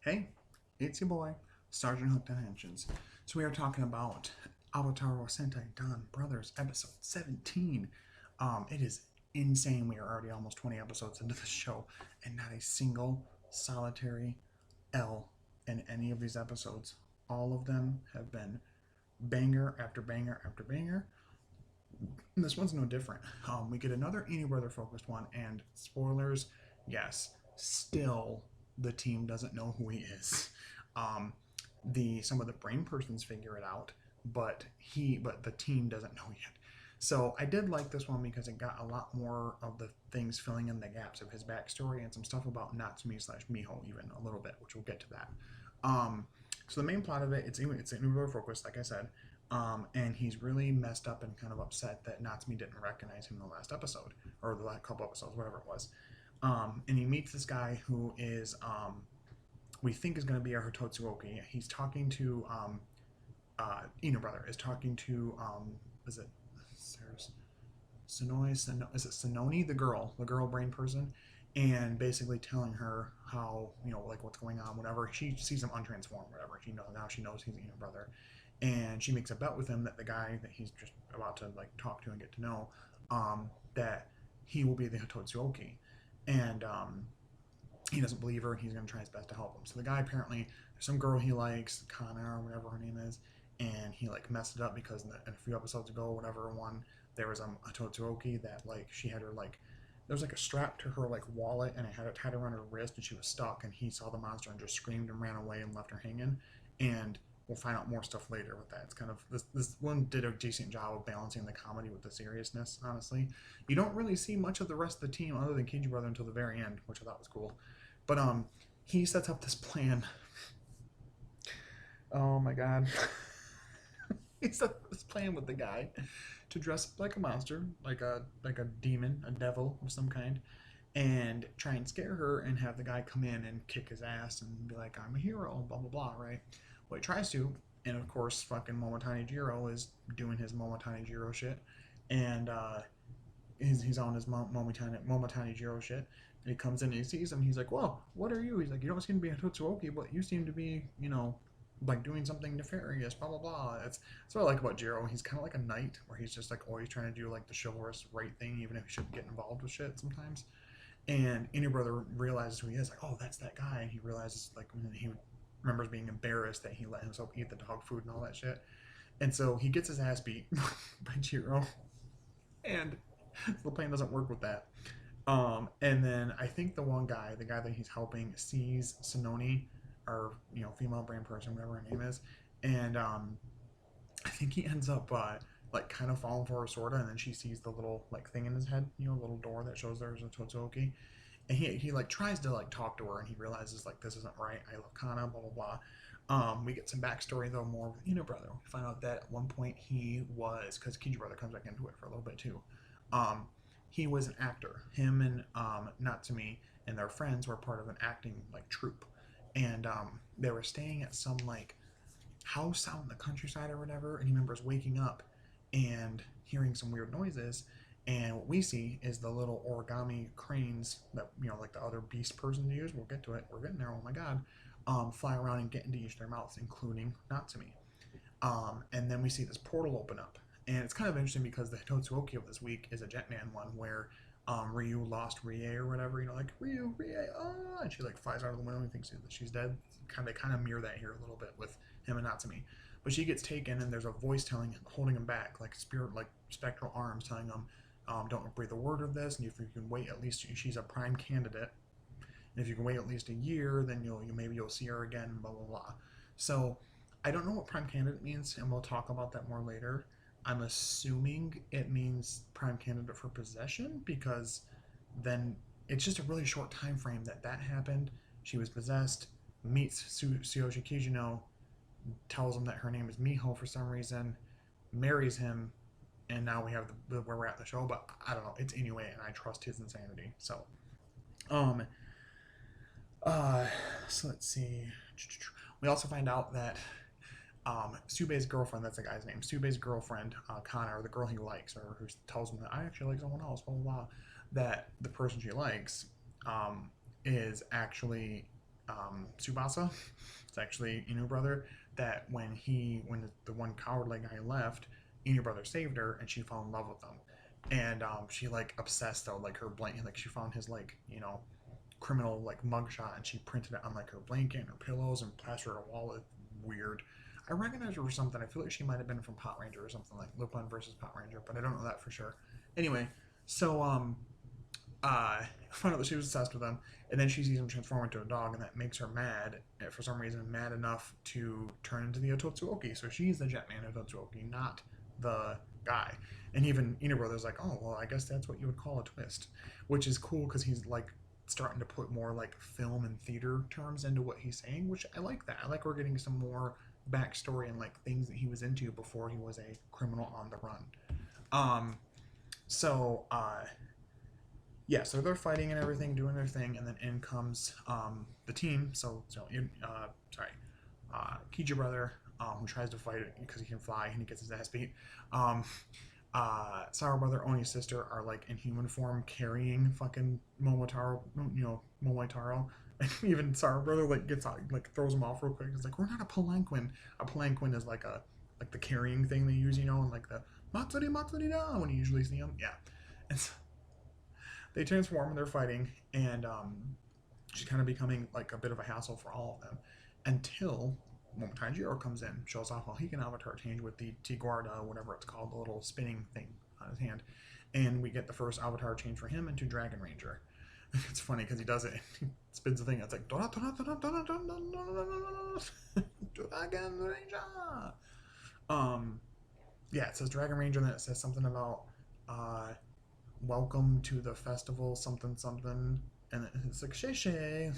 Hey, it's your boy, Sergeant Hooked on Engines. So we are talking about Avataro Sentai DonBrothers episode 17. It is insane. We are already almost 20 episodes into the show, and not a single solitary L in any of these episodes. All of them have been banger after banger after banger. And this one's no different. We get another Any Brother focused one, and spoilers, yes, still the team doesn't know who he is. Um, the some of the brain persons figure it out, but the team doesn't know yet. So I did like this one because it got a lot more of the things filling in the gaps of his backstory and some stuff about Natsumi slash Miho even a little bit, which we'll get to that. Um, so the main plot of it, it's an Uber focus, like I said, and he's really messed up and kind of upset that Natsumi didn't recognize him in the last episode or the last couple episodes, whatever it was. And he meets this guy who is we think is going to be our Totsuoki. He's talking to Ino brother is talking to is it Sonoi? Is it Sononi, the girl brain person, and basically telling her how like what's going on, whatever. She sees him untransformed, whatever. She knows he's Ino brother, and she makes a bet with him that the guy that he's just about to like talk to and get to know, that he will be the Hitotsuoki, and he doesn't believe her, and he's going to try his best to help him. So the guy apparently, there's some girl he likes, Kana or whatever her name is, and he like messed it up because in a few episodes ago, whatever one, there was a Totsuoki that like she had her like there was like a strap to her like wallet, and it had it tied around her wrist, and she was stuck, and he saw the monster and just screamed and ran away and left her hanging. And we'll find out more stuff later with that. It's kind of this one did a decent job of balancing the comedy with the seriousness. Honestly, you don't really see much of the rest of the team other than Kiji brother until the very end, which I thought was cool. But he sets up this plan. Oh my god. He set up this plan with the guy to dress up like a monster, like a demon, a devil of some kind, and try and scare her and have the guy come in and kick his ass and be like, I'm a hero, blah blah blah, right? Well, he tries to, and of course fucking Momotani Jiro is doing his Momotani Jiro shit, and he's on his Momotani Jiro shit, and he comes in and he sees him. He's like, "Well, what are you?" He's like, "You don't seem to be a Totsuoki, but you seem to be, like doing something nefarious." Blah blah blah. That's what I like about Jiro. He's kind of like a knight, where he's just like always trying to do like the chivalrous right thing, even if he shouldn't get involved with shit sometimes. And Inner Brother realizes who he is. Like, oh, that's that guy. And he realizes like he remembers being embarrassed that he let himself eat the dog food and all that shit. And so he gets his ass beat by Jiro, and the plan doesn't work with that. And then I think the guy that he's helping, sees Sononi, or female brain person, whatever her name is, and I think he ends up like kind of falling for her sorta, and then she sees the little like thing in his head, little door that shows there's a Totsuoki, and he like tries to like talk to her, and he realizes like this isn't right. I love Kana, blah blah blah. We get some backstory though, more with brother. We find out that at one point he was, because Kiji brother comes back into it for a little bit too. Um, he was an actor. Him and Natsumi and their friends were part of an acting like troupe, and they were staying at some like house out in the countryside or whatever. And he remembers waking up and hearing some weird noises. And what we see is the little origami cranes that like the other beast persons use. We'll get to it. We're getting there. Oh my god. Fly around and get into each of their mouths, including Natsumi. And then we see this portal open up. And it's kind of interesting because the Hitotsuoki of this week is a Jetman one where Ryu lost Rie or whatever, like Ryu, Rie, ah, and she like flies out of the window and thinks that she's dead. They kind of mirror that here a little bit with him and Natsumi. But she gets taken, and there's a voice holding him back, like spirit, like spectral arms telling him, don't breathe a word of this, and if you can wait at least, she's a prime candidate. And if you can wait at least a year, then maybe you'll see her again, blah blah blah. So I don't know what prime candidate means, and we'll talk about that more later. I'm assuming it means prime candidate for possession, because then it's just a really short time frame that happened. She was possessed, meets Tsuyoshi Kijino, tells him that her name is Miho for some reason, marries him, and now we have where we're at in the show. But I don't know. It's anyway, and I trust his insanity. So, um, so let's see. We also find out that Subei's girlfriend, that's the guy's name, Subei's girlfriend, Kana, or the girl he likes, or who tells him that I actually like someone else, blah, blah, blah, that the person she likes is actually Tsubasa. It's actually Inu brother. That when the one cowardly guy left, Inu brother saved her, and she fell in love with him. And she like obsessed though, like her blanket, like she found his like criminal like mugshot, and she printed it on like her blanket and her pillows and plastered her wall. It's weird. I recognize her for something. I feel like she might have been from Pot Ranger or something, like Lupin versus Pot Ranger, but I don't know that for sure. Anyway, so found out that she was obsessed with him, and then she sees him transform into a dog, and that makes her mad, for some reason, mad enough to turn into the Ototsuoki. So she's the Jetman Ototsuoki, not the guy. And even Ina Brother's like, oh, well, I guess that's what you would call a twist, which is cool because he's like starting to put more like film and theater terms into what he's saying, which I like that. I like we're getting some more backstory and like things that he was into before he was a criminal on the run. Um, so yeah, so they're fighting and everything, doing their thing, and then in comes the team. Sorry, Kija brother, who tries to fight it because he can fly and he gets his ass beat. Um, Sour brother, Oni's sister are like in human form carrying fucking Momotaro, Momotaro. And even Sour brother like gets out, like throws him off real quick. It's like, we're not a palanquin. A palanquin is like the carrying thing they use, and like the Matsuri Matsuri da when you usually see them. Yeah. And so they transform and they're fighting, and she's kind of becoming like a bit of a hassle for all of them until Tanjiro comes in, shows off how he can avatar change with the Tiguarda, whatever it's called, the little spinning thing on his hand. And we get the first avatar change for him into Dragon Ranger. It's funny because he does it, he spins the thing, it's like Dragon Ranger. Yeah, it says Dragon Ranger, and then it says something about welcome to the festival, something something, and it's like shay shay.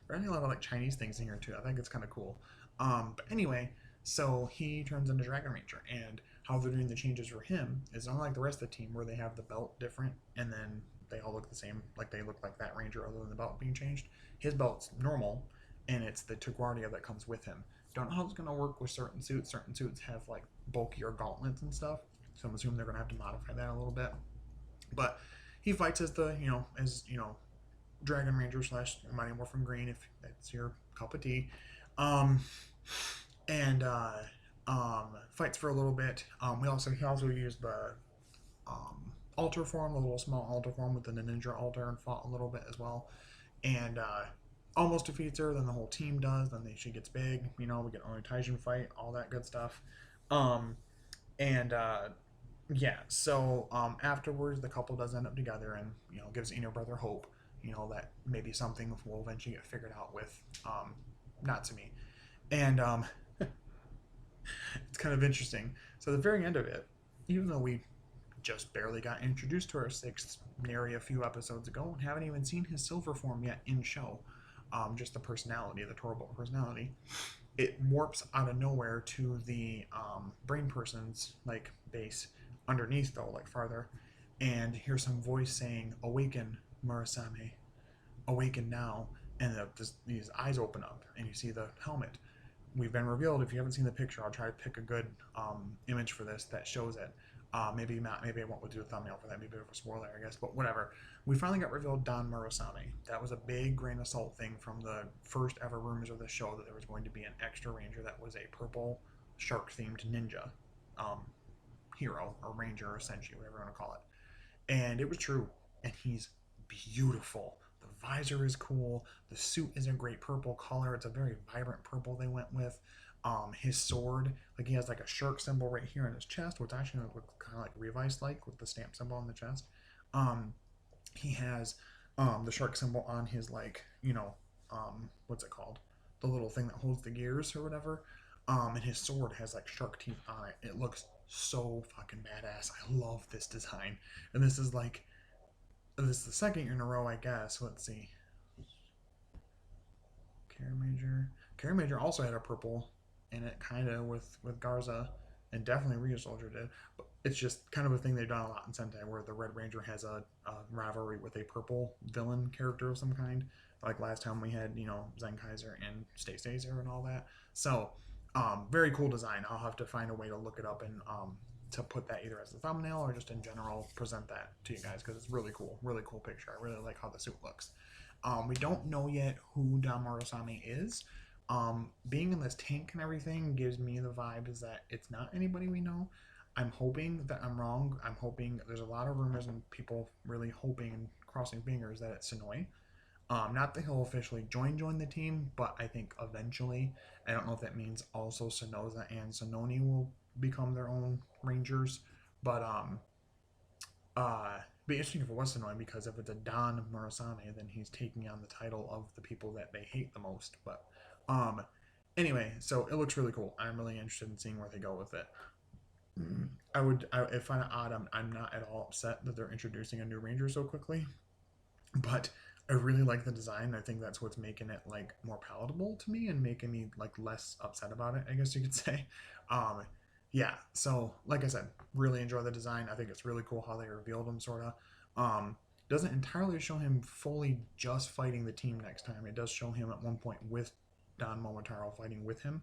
There are a lot of like Chinese things in here too. I think it's kind of cool. But anyway, so he turns into Dragon Ranger, and how they're doing the changes for him is unlike the rest of the team, where they have the belt different, and then they all look the same, like they look like that Ranger, other than the belt being changed. His belt's normal, and it's the Tiguardia that comes with him. Don't know how it's gonna work with certain suits. Certain suits have like bulkier gauntlets and stuff, so I'm assuming they're gonna have to modify that a little bit. But he fights as Dragon Ranger slash Mighty Morphin Green, if that's your cup of tea. Um, and fights for a little bit. He also used the altar form, the little small altar form with the ninja altar, and fought a little bit as well. And almost defeats her. Then the whole team does. Then she gets big. We get only Taijin fight, all that good stuff. And yeah, so afterwards, the couple does end up together, and gives Ino brother hope. That maybe something will eventually get figured out with Natsumi, and it's kind of interesting. So the very end of it, even though we just barely got introduced to our sixth Neri a few episodes ago, and haven't even seen his silver form yet in show, just the personality, the Torbo personality, it warps out of nowhere to the brain person's like base underneath though, like farther, and hear some voice saying, "Awaken, Murasame, awaken now," and these eyes open up, and you see the helmet. We've been revealed. If you haven't seen the picture, I'll try to pick a good image for this that shows it. Maybe not. Maybe I won't do a thumbnail for that. Maybe a spoiler, I guess. But whatever. We finally got revealed Don Murasame. That was a big grain of salt thing from the first ever rumors of the show, that there was going to be an extra ranger that was a purple shark themed ninja hero or ranger or senshi, whatever you want to call it. And it was true. And he's beautiful. The visor is cool. The suit is a great purple color. It's a very vibrant purple they went with. His sword, like he has like a shark symbol right here in his chest, which actually looks kind of like Revice like with the stamp symbol on the chest. He has the shark symbol on his what's it called? The little thing that holds the gears or whatever. And his sword has like shark teeth on it. It looks so fucking badass. I love this design. And this is the second year in a row, I guess. Let's see. Carry Major also had a purple in it, kind of with Garza, and definitely Ryu Soldier did. But it's just kind of a thing they've done a lot in Sentai, where the Red Ranger has a rivalry with a purple villain character of some kind. Like last time we had, Zen Kaiser and Stay Stazer and all that. So, very cool design. I'll have to find a way to look it up and to put that either as a thumbnail or just in general present that to you guys, because it's really cool picture. I really like how the suit looks. We don't know yet who Don Morosami is. Being in this tank and everything gives me the vibe is that it's not anybody we know. I'm hoping that I'm wrong. I'm hoping there's a lot of rumors and people really hoping and crossing fingers that it's Sonoy. Not that he'll officially join the team, but I think eventually, I don't know if that means also Sonoza and Sononi will become their own Rangers, but be interesting if it was Sonoy because if it's a Don Murasame, then he's taking on the title of the people that they hate the most. But um, anyway, so it looks really cool. I'm really interested in seeing where they go with it. I find it odd. I'm not at all upset that they're introducing a new Ranger so quickly, but I really like the design. I think that's what's making it like more palatable to me and making me like less upset about it, I guess you could say. Um, yeah, so like I said, really enjoy the design. I think it's really cool how they revealed him, sort of. Doesn't entirely show him fully just fighting the team next time. It does show him at one point with Don Momotaro fighting with him.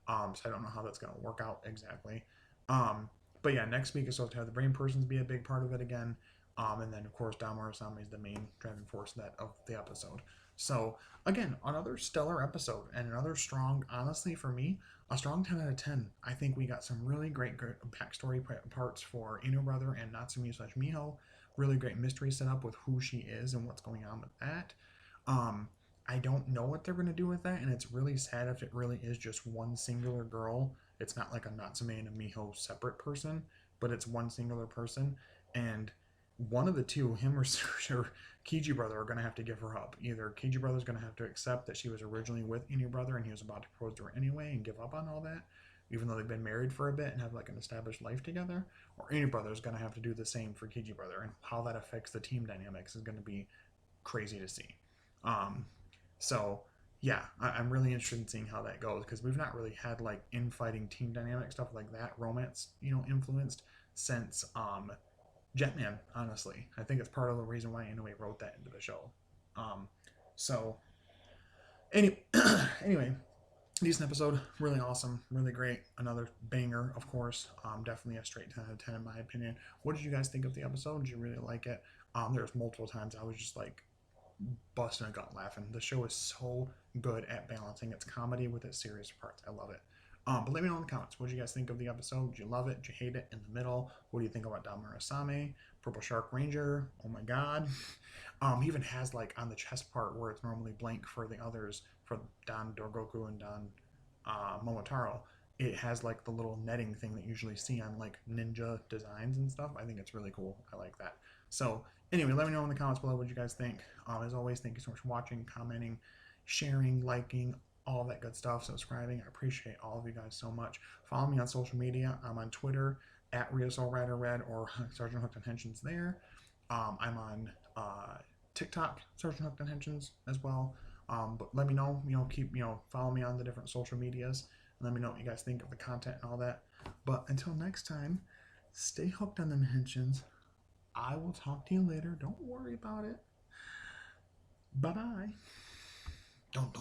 So I don't know how that's going to work out exactly. Um, but yeah, next week is supposed to have the Brain Persons be a big part of it again. And then, of course, Don Morosami is the main driving force of the episode. So, again, another stellar episode and another strong, honestly, for me, a strong 10 out of 10. I think we got some really great backstory parts for Inu Brother and Natsumi/Miho. Really great mystery set up with who she is and what's going on with that. Um, I don't know what they're going to do with that, and it's really sad if it really is just one singular girl. It's not like a Natsume and a Miho separate person, but it's one singular person. And one of the two, him or Kiji brother, are going to have to give her up. Either Kiji brother's going to have to accept that she was originally with Inu brother and he was about to propose to her anyway and give up on all that, even though they've been married for a bit and have like an established life together, or Inu brother's going to have to do the same for Kiji brother, and how that affects the team dynamics is going to be crazy to see. Um, so yeah, I'm really interested in seeing how that goes because we've not really had like infighting team dynamic stuff like that, romance, influenced since Jetman, honestly. I think it's part of the reason why Inoue wrote that into the show. Um, so, any, anyway, decent episode. Really awesome. Really great. Another banger, of course. Definitely a straight 10 out of 10 in my opinion. What did you guys think of the episode? Did you really like it? There's multiple times I was just like busting a gut laughing. The show is so good at balancing its comedy with its serious parts. I love it. But let me know in the comments. What did you guys think of the episode? Did you love it? Did you hate it? In the middle. What do you think about Don Murasame? Purple Shark Ranger? Oh my god. He even has like on the chest part where it's normally blank for the others, for Don Dorgoku and Don Momotaro. It has like the little netting thing that you usually see on like ninja designs and stuff. I think it's really cool. I like that. So anyway, let me know in the comments below what you guys think. As always, thank you so much for watching, commenting, sharing, liking, all that good stuff, subscribing. I appreciate all of you guys so much. Follow me on social media. I'm on Twitter at RioSoulRiderRed or Sergeant Hooked on Henshins there. I'm on TikTok, Sergeant Hooked on Henshins as well. But let me know, keep, follow me on the different social medias. And let me know what you guys think of the content and all that. But until next time, stay hooked on them henshins. I will talk to you later. Don't worry about it. Bye-bye. Don't.